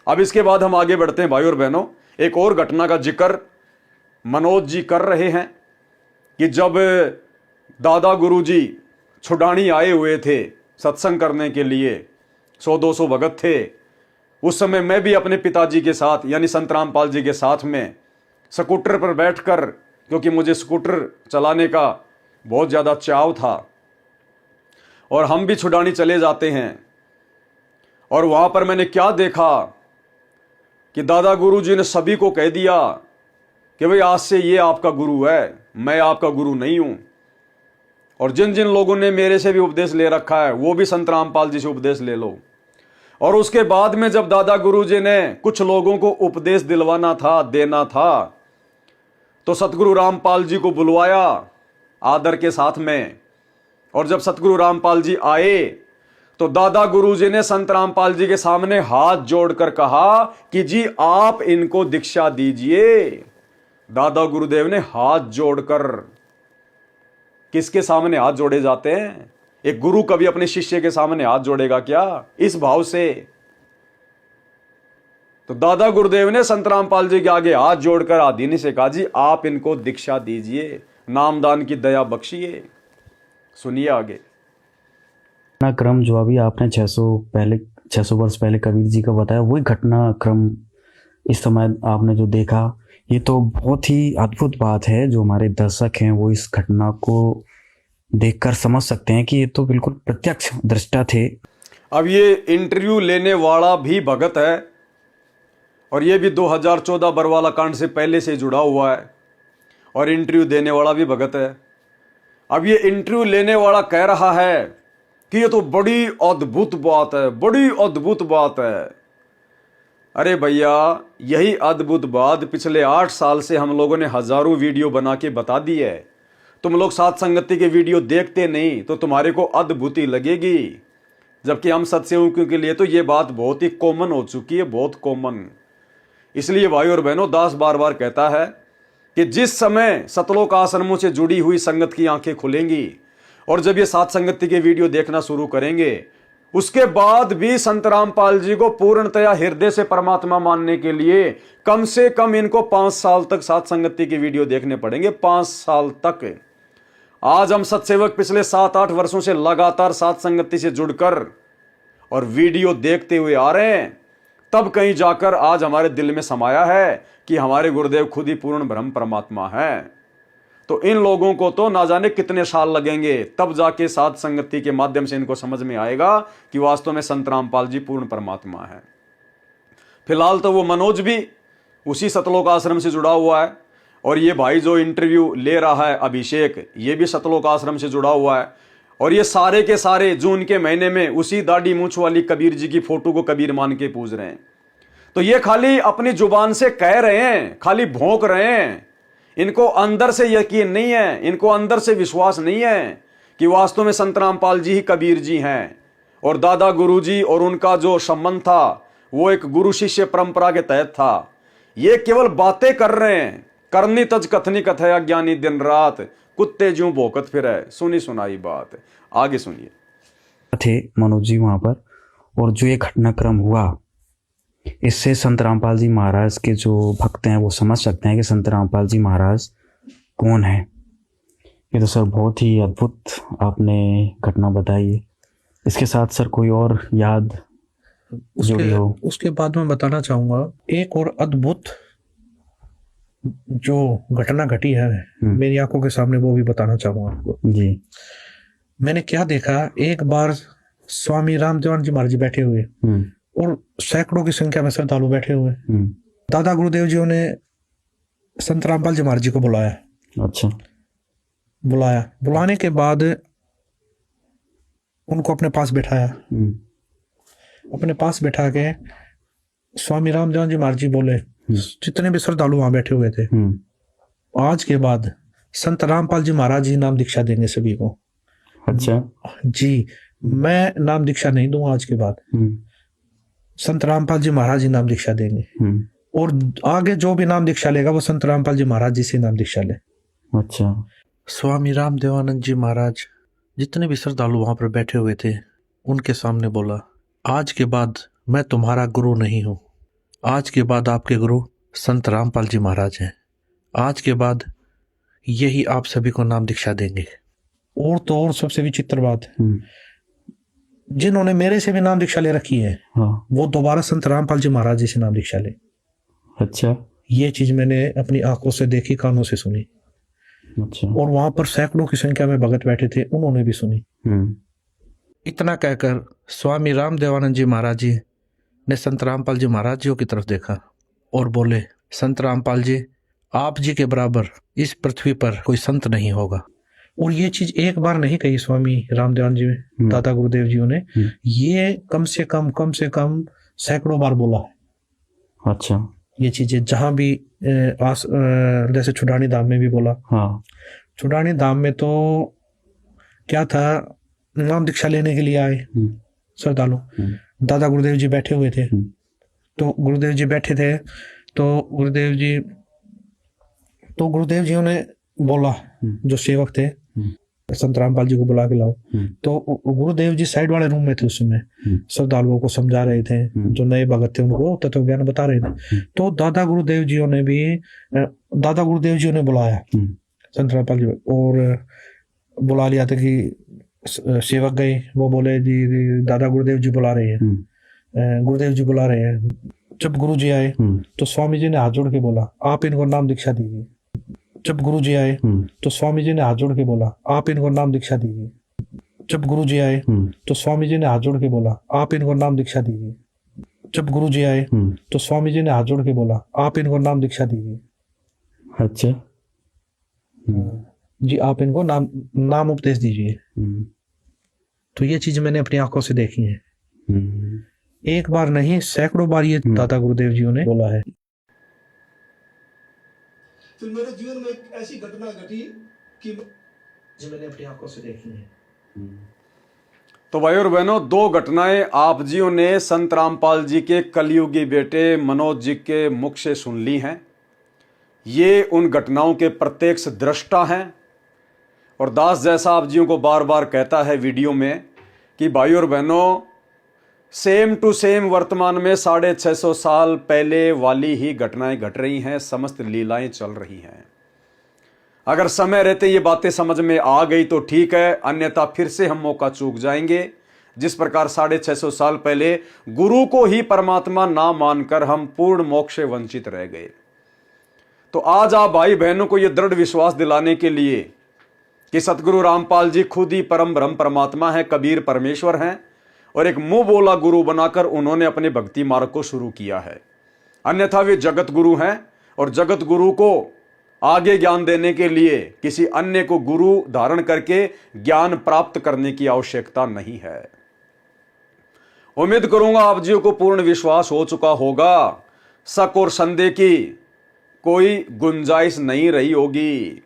अब इसके बाद हम आगे बढ़ते हैं भाई और बहनों। एक और घटना का जिक्र मनोज जी कर रहे हैं कि जब दादा गुरुजी छुडानी आए हुए थे सत्संग करने के लिए, 100-200 भगत थे। उस समय मैं भी अपने पिताजी के साथ यानी संत रामपाल जी के साथ में स्कूटर पर बैठकर, क्योंकि मुझे स्कूटर चलाने का बहुत ज़्यादा चाव था, और हम भी छुडानी चले जाते हैं। और वहाँ पर मैंने क्या देखा कि दादा गुरुजी ने सभी को कह दिया कि भाई आज से ये आपका गुरु है, मैं आपका गुरु नहीं हूँ। और जिन जिन लोगों ने मेरे से भी उपदेश ले रखा है वो भी संत रामपाल जी से उपदेश ले लो। और उसके बाद में जब दादा गुरुजी ने कुछ लोगों को उपदेश दिलवाना था, देना था, तो सतगुरु रामपाल जी को बुलवाया आदर के साथ में। और जब सतगुरु रामपाल जी आए तो दादा गुरुजी ने संत रामपाल जी के सामने हाथ जोड़कर कहा कि जी आप इनको दीक्षा दीजिए। दादा गुरुदेव ने हाथ जोड़कर, किसके सामने हाथ जोड़े जाते हैं? एक गुरु कभी अपने शिष्य के सामने हाथ जोड़ेगा क्या? इस भाव से। तो दादा गुरुदेव ने संत रामपाल जी के आगे हाथ जोड़कर आदीनी से कहा जी आप इनको दीक्षा दीजिए, नामदान की दया बख्शिए। सुनिए आगे। घटनाक्रम जो अभी आपने 600 वर्ष पहले कबीर जी का बताया, वही घटनाक्रम इस समय आपने जो देखा, ये तो बहुत ही अद्भुत बात है। जो हमारे दर्शक हैं वो इस घटना को देखकर समझ सकते हैं कि ये तो बिल्कुल प्रत्यक्ष दृष्टा थे। अब ये इंटरव्यू लेने वाला भी भगत है और ये भी 2014 बरवाला कांड से पहले से जुड़ा हुआ है, और इंटरव्यू देने वाला भी भगत है। अब ये इंटरव्यू लेने वाला कह रहा है कि ये तो बड़ी अद्भुत बात है, बड़ी अद्भुत बात है। अरे भैया, यही अद्भुत बात पिछले 8 साल से हम लोगों ने हजारों वीडियो बना के बता दी है। तुम लोग सात संगति के वीडियो देखते नहीं तो तुम्हारे को अद्भुत ही लगेगी, जबकि हम सत्सेवकों के लिए तो ये बात बहुत ही कॉमन हो चुकी है, बहुत कॉमन। इसलिए भाई और बहनों, दास बार बार कहता है कि जिस समय सतलोक आश्रमों से जुड़ी हुई संगत की आंखें खुलेंगी और जब ये सात संगति के वीडियो देखना शुरू करेंगे, उसके बाद भी संत रामपाल जी को पूर्णतया हृदय से परमात्मा मानने के लिए कम से कम इनको 5 साल तक सात संगति के वीडियो देखने पड़ेंगे, 5 साल तक। आज हम सत्सेवक पिछले 7-8 वर्षों से लगातार सात संगति से जुड़कर और वीडियो देखते हुए आ रहे हैं, तब कहीं जाकर आज हमारे दिल में समाया है कि हमारे गुरुदेव खुद ही पूर्ण ब्रह्म परमात्मा है। तो इन लोगों को तो ना जाने कितने साल लगेंगे, तब जाके सात संगति के माध्यम से इनको समझ में आएगा कि वास्तव में संत रामपाल जी पूर्ण परमात्मा है। फिलहाल तो वो मनोज भी उसी सतलोक आश्रम से जुड़ा हुआ है, और ये भाई जो इंटरव्यू ले रहा है अभिषेक, ये भी सतलोक आश्रम से जुड़ा हुआ है। और ये सारे के सारे जून के महीने में उसी दाढ़ी मूंछ वाली कबीर जी की फोटो को कबीर मान के पूज रहे हैं। तो ये खाली अपनी जुबान से कह रहे हैं, खाली भौंक रहे हैं। इनको अंदर से यकीन नहीं है, इनको अंदर से विश्वास नहीं है कि वास्तव में संत रामपाल जी ही कबीर जी हैं। और दादा गुरु जी और उनका जो संबंध था वो एक गुरु शिष्य परंपरा के तहत था। ये केवल बातें कर रहे हैं, करनी तज कथनी कथया ज्ञानी दिन रात, कुत्ते ज्यों भौंकत फिरे, सुनी सुनाई बात। आगे सुनिए। थे मनोज जी वहां पर, और जो ये घटनाक्रम हुआ, इससे संत रामपाल जी महाराज के जो भक्त हैं वो समझ सकते हैं कि संत रामपाल जी महाराज कौन है। ये तो सर बहुत ही अद्भुत आपने घटना बताई है। इसके साथ सर कोई और याद जुड़ी हो? उसके बाद मैं बताना चाहूँगा एक और अद्भुत जो घटना घटी है मेरी आंखों के सामने, वो भी बताना चाहूँगा आपको जी। मैंने क्या देखा, एक बार स्वामी रामदेवानंद जी महाराज जी बैठे हुए और सैकड़ों की संख्या में श्रद्धालु बैठे हुए। दादा गुरुदेव जी ने संत रामपाल जी महाराज जी को बुलाया। अच्छा। बुलाने के बाद उनको अपने पास बैठाया। अपने पास बैठा के स्वामी रामदेवानंद जी महाराज जी बोले, जितने भी श्रद्धालु वहां बैठे हुए थे, आज के बाद संत रामपाल जी महाराज जी नाम दीक्षा देंगे सभी को। अच्छा जी, मैं नाम दीक्षा नहीं दूंगा, आज के बाद संत रामपाल जी महाराज जी नाम दीक्षा देंगे, और आगे जो भी नाम दीक्षा लेगा वो संत रामपाल जी महाराज जी से नाम दीक्षा ले। अच्छा। स्वामी रामदेवानंद जी महाराज जितने भी श्रद्धालु वहां पर बैठे हुए थे उनके सामने बोला, आज के बाद मैं तुम्हारा गुरु नहीं हूं, आज के बाद आपके गुरु संत रामपाल जी महाराज हैं। आज के बाद यही आप सभी को नाम दीक्षा देंगे। और तो और सबसे विचित्र बात, जिन्होंने मेरे से भी नाम दीक्षा ले रखी है, हाँ। वो दोबारा संत रामपाल जी महाराज जी से नाम दीक्षा ले। अच्छा। ये चीज मैंने अपनी आंखों से देखी, कानों से सुनी। अच्छा। और वहां पर सैकड़ों की संख्या में भगत बैठे थे, उन्होंने भी सुनी। इतना कहकर स्वामी रामदेवानंद जी महाराज जी ने संत रामपाल जी महाराज जी की तरफ देखा और बोले, संत रामपाल जी, आप जी के बराबर इस पृथ्वी पर कोई संत नहीं होगा। और ये चीज एक बार नहीं कही स्वामी रामदेवानंद जी, दादा गुरुदेव जी ने, ये कम से कम सैकड़ों बार बोला है। अच्छा। ये चीजें जहां भी जैसे छुडानी धाम में भी बोला। हाँ। छुडानी धाम में तो क्या था, नाम दीक्षा लेने के लिए आए श्रद्धालु, दादा गुरुदेव जी बैठे हुए थे। तो गुरुदेव जी बैठे थे, तो गुरुदेव जी ने बोला, जो सेवक थे, संत रामपाल जी को बुला के लाओ। तो गुरुदेव जी साइड वाले रूम में थे उस समय, श्रद्धालुओं को समझा रहे थे, जो नए भगत थे उनको तत्व ज्ञान बता रहे थे। तो दादा गुरुदेव जी ने बुलाया संत रामपाल जी, और बुला लिया था कि सेवक गए, वो बोले जी दादा गुरुदेव जी बुला रहे हैं, गुरुदेव जी बुला रहे हैं। जब गुरु जी आए तो स्वामी जी ने हाथ जोड़ के बोला, आप इनको नाम दीक्षा दीजिए। जब गुरु जी आए तो स्वामी जी ने हाथ जोड़ के बोला, आप इनको नाम दीक्षा दीजिए। जब गुरु जी आए तो स्वामी जी ने हाथ जोड़ के बोला, आप इनको नाम दीक्षा दीजिए। जब गुरु जी आए तो स्वामी जी ने हाथ जोड़ के बोला, आप इनको नाम दीक्षा दीजिए। अच्छा जी, आप इनको नाम उपदेश दीजिए। तो ये चीज मैंने अपनी आंखों से देखी है। एक बार नहीं, सैकड़ों बार ये दादा गुरुदेव जी ने बोला है। फिर मेरे जीवन में एक ऐसी घटना घटी कि जो मैंने अपनी आंखों से देखी है। तो भाई और बहनों, दो घटनाएं आप जियों ने संत रामपाल जी के कलयुगी बेटे मनोज जी के मुख से सुन ली हैं। ये उन घटनाओं के प्रत्यक्ष दृष्टा हैं। और दास जैसा आप जियों को बार बार कहता है वीडियो में कि भाई और बहनों, सेम टू सेम वर्तमान में 650 साल पहले वाली ही घटनाएं घट रही हैं, समस्त लीलाएं चल रही हैं। अगर समय रहते ये बातें समझ में आ गई तो ठीक है, अन्यथा फिर से हम मौका चूक जाएंगे। जिस प्रकार 650 साल पहले गुरु को ही परमात्मा ना मानकर हम पूर्ण मोक्ष से वंचित रह गए, तो आज आप भाई बहनों को यह दृढ़ विश्वास दिलाने के लिए कि सतगुरु रामपाल जी खुद ही परम ब्रह्म परमात्मा है, कबीर परमेश्वर हैं, और एक मुंह बोला गुरु बनाकर उन्होंने अपने भक्ति मार्ग को शुरू किया है। अन्यथा वे जगत गुरु हैं, और जगत गुरु को आगे ज्ञान देने के लिए किसी अन्य को गुरु धारण करके ज्ञान प्राप्त करने की आवश्यकता नहीं है। उम्मीद करूंगा आप जी को पूर्ण विश्वास हो चुका होगा, शक और संदेह की कोई गुंजाइश नहीं रही होगी।